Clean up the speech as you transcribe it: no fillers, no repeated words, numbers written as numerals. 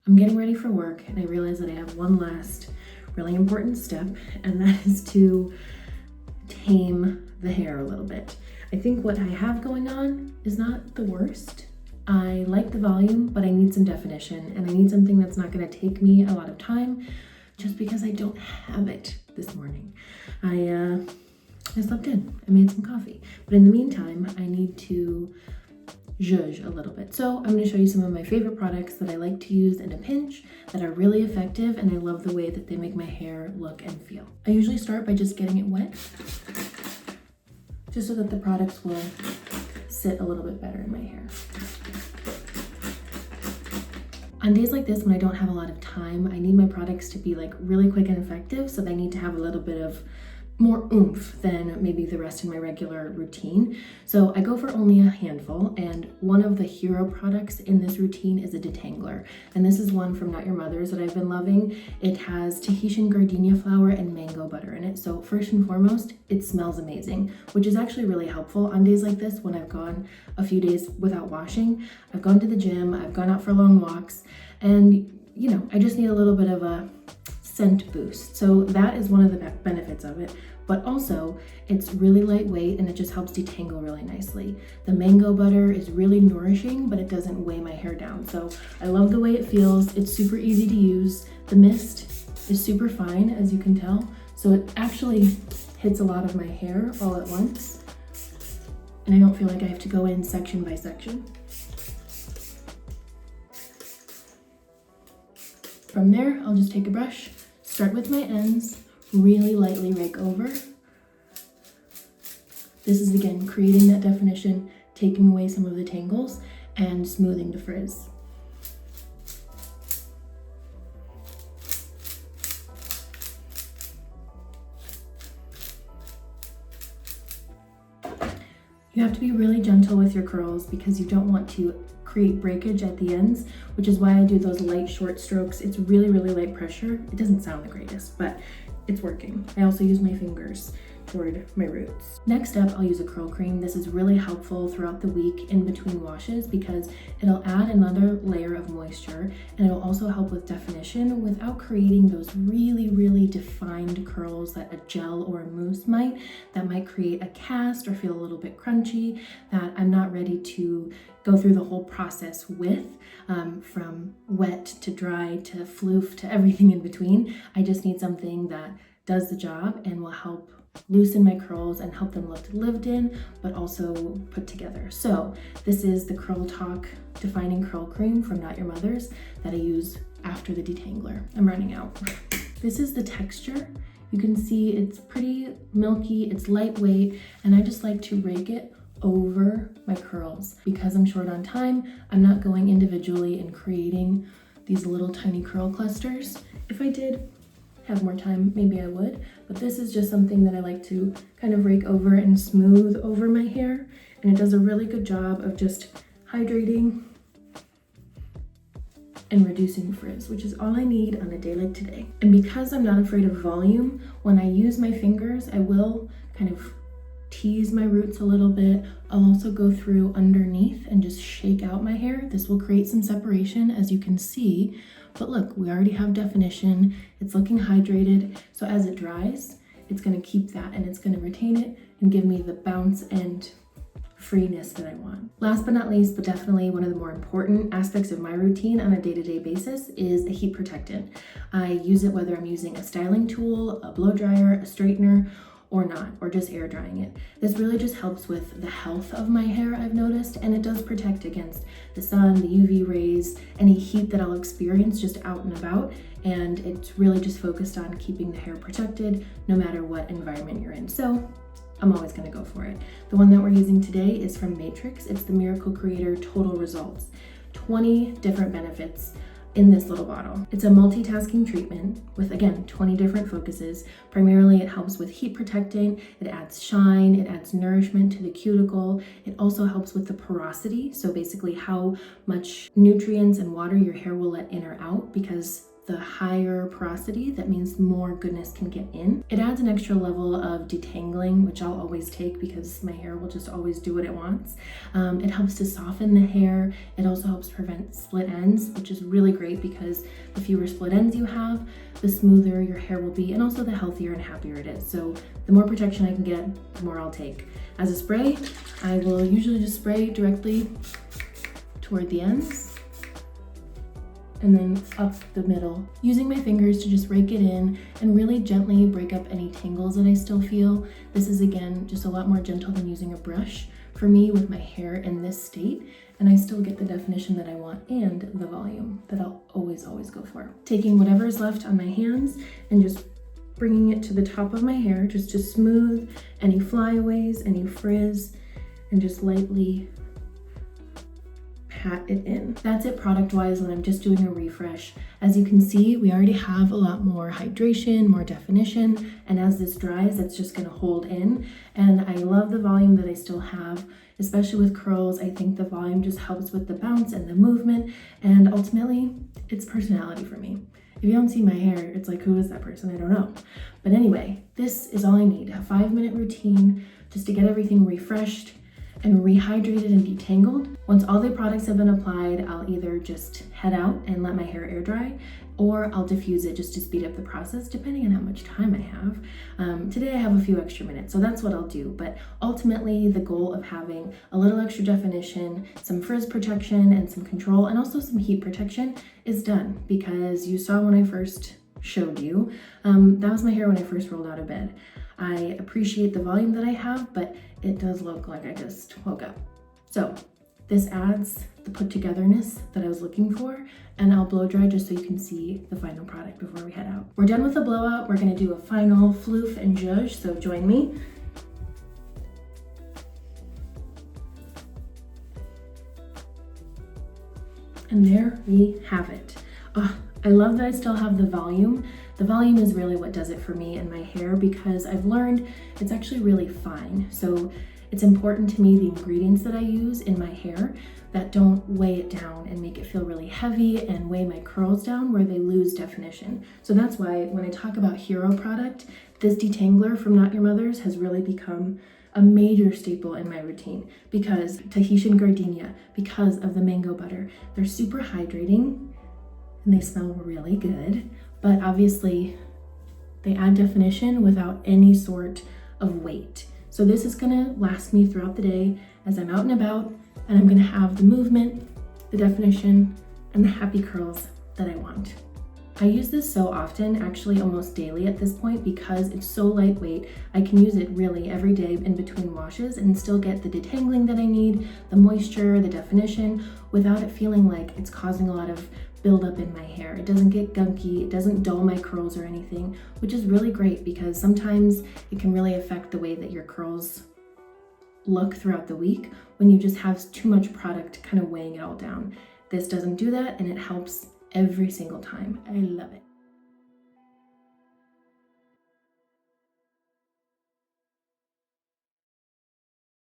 I'm getting ready for work and I realize that I have one last really important step, and that is to tame the hair a little bit. I think what I have going on is not the worst. I like the volume, but I need some definition, and I need something that's not going to take me a lot of time just because I don't have it this morning. I slept in, I made some coffee, but in the meantime, I need to zhuzh a little bit. So I'm going to show you some of my favorite products that I like to use in a pinch that are really effective, and I love the way that they make my hair look and feel. I usually start by just getting it wet, just so that the products will sit a little bit better in my hair. On days like this, when I don't have a lot of time, I need my products to be like really quick and effective, so they need to have a little bit of more oomph than maybe the rest of my regular routine. So I go for only a handful, and one of the hero products in this routine is a detangler. And this is one from Not Your Mother's that I've been loving. It has Tahitian gardenia flower and mango butter in it. So first and foremost, it smells amazing, which is actually really helpful on days like this when I've gone a few days without washing. I've gone to the gym, I've gone out for long walks, and you know, I just need a little bit of a scent boost. So that is one of the benefits of it, but also it's really lightweight and it just helps detangle really nicely. The mango butter is really nourishing, but it doesn't weigh my hair down. So I love the way it feels. It's super easy to use. The mist is super fine, as you can tell. So it actually hits a lot of my hair all at once. And I don't feel like I have to go in section by section. From there, I'll just take a brush, start with my ends, really lightly rake over. This is again creating that definition, taking away some of the tangles, and smoothing the frizz. You have to be really gentle with your curls because you don't want to create breakage at the ends, which is why I do those light short strokes. It's really, really light pressure. It doesn't sound the greatest, but it's working. I also use my fingers toward my roots. Next up, I'll use a curl cream. This is really helpful throughout the week in between washes because it'll add another layer of moisture, and it'll also help with definition without creating those really, really defined curls that a gel or a mousse might, that might create a cast or feel a little bit crunchy, that I'm not ready to go through the whole process with, from wet to dry to floof to everything in between. I just need something that does the job and will help loosen my curls and help them look lived in, but also put together. So this is the Curl Talk Defining Curl Cream from Not Your Mother's that I use after the detangler. I'm running out. This is the texture. You can see it's pretty milky, it's lightweight, and I just like to rake it over my curls. Because I'm short on time, I'm not going individually and creating these little tiny curl clusters. If I did have more time, maybe I would, but this is just something that I like to kind of rake over and smooth over my hair, and it does a really good job of just hydrating and reducing frizz, which is all I need on a day like today. And because I'm not afraid of volume, when I use my fingers, I will kind of tease my roots a little bit. I'll also go through underneath and just shake out my hair. This will create some separation, as you can see. But look, we already have definition. It's looking hydrated. So as it dries, it's gonna keep that and it's gonna retain it and give me the bounce and freeness that I want. Last but not least, but definitely one of the more important aspects of my routine on a day-to-day basis is a heat protectant. I use it whether I'm using a styling tool, a blow dryer, a straightener, or not, or just air drying it. This really just helps with the health of my hair, I've noticed, and it does protect against the sun, the UV rays, any heat that I'll experience just out and about, and it's really just focused on keeping the hair protected no matter what environment you're in. So I'm always gonna go for it. The one that we're using today is from Matrix. It's the Miracle Creator Total Results. 20 different benefits in this little bottle. It's a multitasking treatment with, again, 20 different focuses. Primarily, it helps with heat protecting, it adds shine, it adds nourishment to the cuticle. It also helps with the porosity, so basically how much nutrients and water your hair will let in or out, because the higher porosity. That means more goodness can get in. It adds an extra level of detangling, which I'll always take because my hair will just always do what it wants. It helps to soften the hair. It also helps prevent split ends, which is really great because the fewer split ends you have, the smoother your hair will be, and also the healthier and happier it is. So the more protection I can get, the more I'll take. As a spray, I will usually just spray directly toward the ends and then up the middle, using my fingers to just rake it in and really gently break up any tangles that I still feel. This is, again, just a lot more gentle than using a brush for me with my hair in this state, and I still get the definition that I want and the volume that I'll always go for. Taking whatever is left on my hands and just bringing it to the top of my hair, just to smooth any flyaways, any frizz, and just lightly pat it in. That's it product-wise when I'm just doing a refresh. As you can see, we already have a lot more hydration, more definition, and as this dries, it's just gonna hold in. And I love the volume that I still have, especially with curls. I think the volume just helps with the bounce and the movement, and ultimately, it's personality for me. If you don't see my hair, it's like, who is that person? I don't know. But anyway, this is all I need, a 5-minute routine just to get everything refreshed and rehydrated and detangled. Once all the products have been applied, I'll either just head out and let my hair air dry, or I'll diffuse it just to speed up the process, depending on how much time I have. Today I have a few extra minutes, so that's what I'll do. But ultimately, the goal of having a little extra definition, some frizz protection, and some control, and also some heat protection is done, because you saw when I first showed you, that was my hair when I first rolled out of bed. I appreciate the volume that I have, but it does look like I just woke up. So this adds the put togetherness that I was looking for, and I'll blow dry just so you can see the final product before we head out. We're done with the blowout. We're gonna do a final floof and zhuzh, so join me. And there we have it. I love that I still have the volume. The volume is really what does it for me and my hair, because I've learned it's actually really fine. So it's important to me, the ingredients that I use in my hair, that don't weigh it down and make it feel really heavy and weigh my curls down where they lose definition. So that's why when I talk about hero product, this detangler from Not Your Mother's has really become a major staple in my routine, because Tahitian gardenia, because of the mango butter. They're super hydrating and they smell really good, but obviously they add definition without any sort of weight. So this is gonna last me throughout the day as I'm out and about, and I'm gonna have the movement, the definition, and the happy curls that I want. I use this so often, actually almost daily at this point, because it's so lightweight. I can use it really every day in between washes and still get the detangling that I need, the moisture, the definition, without it feeling like it's causing a lot of buildup in my hair. It doesn't get gunky, it doesn't dull my curls or anything, which is really great because sometimes it can really affect the way that your curls look throughout the week when you just have too much product kind of weighing it all down. This doesn't do that, and it helps every single time. I love it.